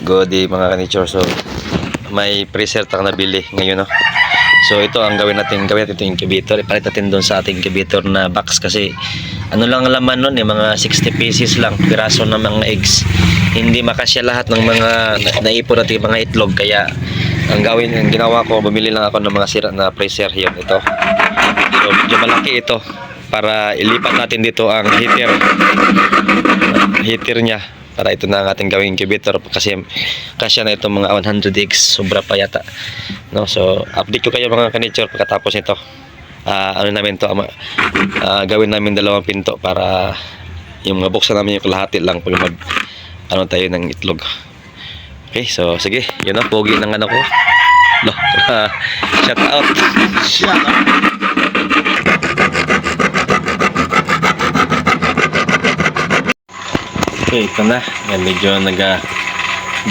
Good day mga ka-nature. So may freezer tayong nabili ngayon, no? So ito ang gawin natin ito incubator. Ipalit natin doon sa ating incubator na box kasi ano lang ang laman nun, mga 60 pieces lang piraso ng mga eggs. Hindi makasya lahat ng mga naipon natin mga itlog, kaya ang ginawa ko, bumili lang ako ng mga sira na freezer. Yun, ito. So medyo malaki ito para ilipat natin dito ang heater niya, para ito na ang ating gawing incubator kasi kasya na itong mga 100 eggs, sobra pa yata, no? So update ko kayo mga ka-nature pagkatapos nito. Ano namin to, gawin namin 2 pinto para yung mga buksan namin yung kalahati lang pag ano tayo ng itlog. Okay, so sige, yun na, pogi ng ano ko, no? Shout out. Okay, ito na. Yan, medyo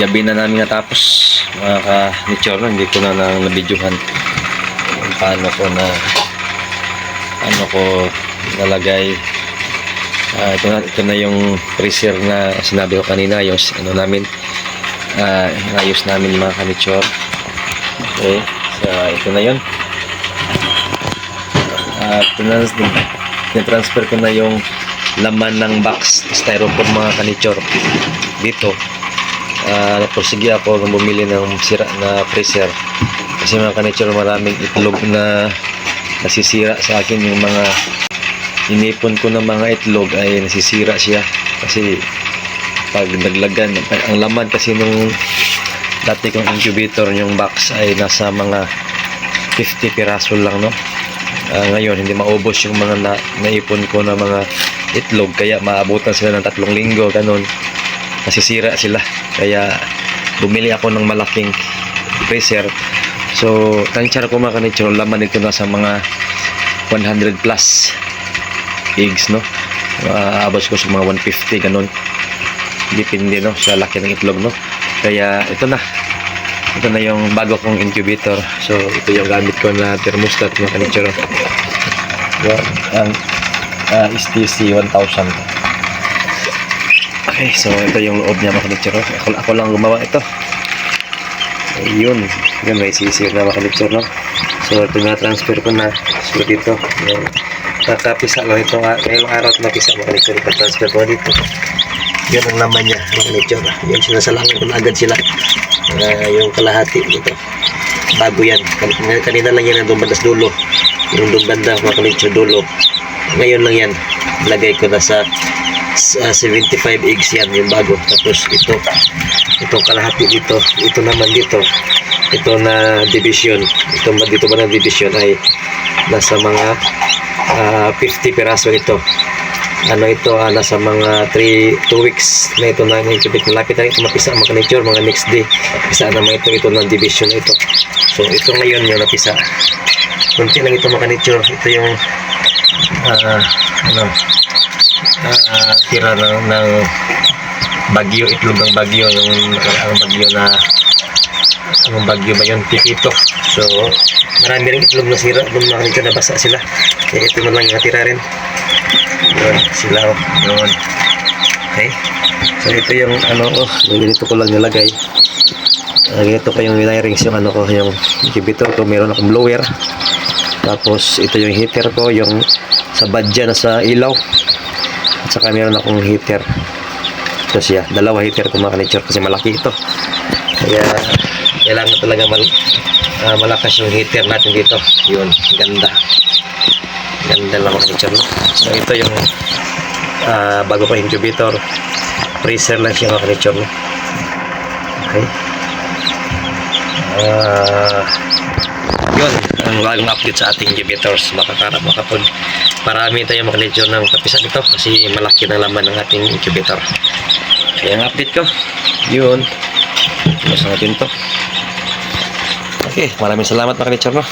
gabi na namin natapos mga ka-nature. Hindi ko na nabidyohan kung paano ko nalagay. Ito na yung freezer na sinabi ko kanina, yung ano namin, ayos namin mga ka-nature. Okay, so ito na yun. Transfer ko na yung laman ng box styrofoam mga ka-nature dito. Napursige ako nung bumili ng sira na freezer kasi mga ka-nature, maraming itlog na nasisira sa akin. Yung mga inipon ko ng mga itlog ay nasisira siya kasi pag naglagan ang laman kasi nung dati kong incubator, yung box ay nasa mga 50 piraso lang, no? Ngayon hindi maubos yung mga naipon ko na mga itlog, kaya maabutan sila ng 3 linggo, ganun, nasisira sila. Kaya bumili ako ng malaking freezer. So tansya ko mga ka-nature, laman nito na sa mga 100 plus eggs, no? Abos ko sa mga 150, ganun, depende, no, sa laki ng itlog, no? Kaya ito na yung bago kong incubator. So ito yung gamit ko na thermostat mga ka-nature. Ang STC 1000. Okay, so ito yung loob niya mga ka-nature. Ako lang gumawa ito. Ayun, may sisir na mga ka-nature, no? So ito na, transfer ko na. So dito, nakapisa lang ito. Ngayong araw ito napisa mga ka-nature. Transfer ko dito. Yan ang laman niya mga ka-nature. Yan, sinasalangin ko na agad sila. Yung kalahati dito, bago yan. Kanina lang yan ang dumbandas dulo, yung dumbanda mga ka-nature dulo. Ngayon lang yan, lagay ko na sa 75 eggs yan, yung bago. Tapos itong kalahati dito, ito naman dito, ito na division, dito ba na division ay nasa mga 50 piraso nito. Ano ito, nasa mga 2 weeks na ito na incubate. Malapit na ito mapisa mga ka-nature, mga next day pisa naman ito ng division na ito. So ito ngayon yung napisa, kunti lang ito mga ka-nature. Ito yung tira ng bagyo, itlog ng bagyo, ang bagyo ba yun, Pipito. So marami rin itlog na sira doon mga ka-nature, nabasa sila. Kaya ito na lang yung natira rin. Yun, sila, yun. Okay, so ito yung ganito ko lang nilagay. Ganito pa yung wirings, yung yung incubator ko. Meron akong blower, tapos ito yung heater ko, yung sa badya na sa ilaw, at saka meron akong heater. So siya, 2 heater ko mga ka-nature kasi malaki ito. Kaya kailangan talaga malakas yung heater natin dito. Yun, ganda lang mga ka-nature, no? So ito yung bago pa incubator, freezer lang siya mga ka-nature, no? Okay, yun ang bagong update sa ating incubators. Marami tayo mga ka-nature ng kapisa dito kasi malaki ng laman ng ating incubator. Kaya ang update ko yun, mas natin to. Okay, maraming salamat mga ka-nature, no?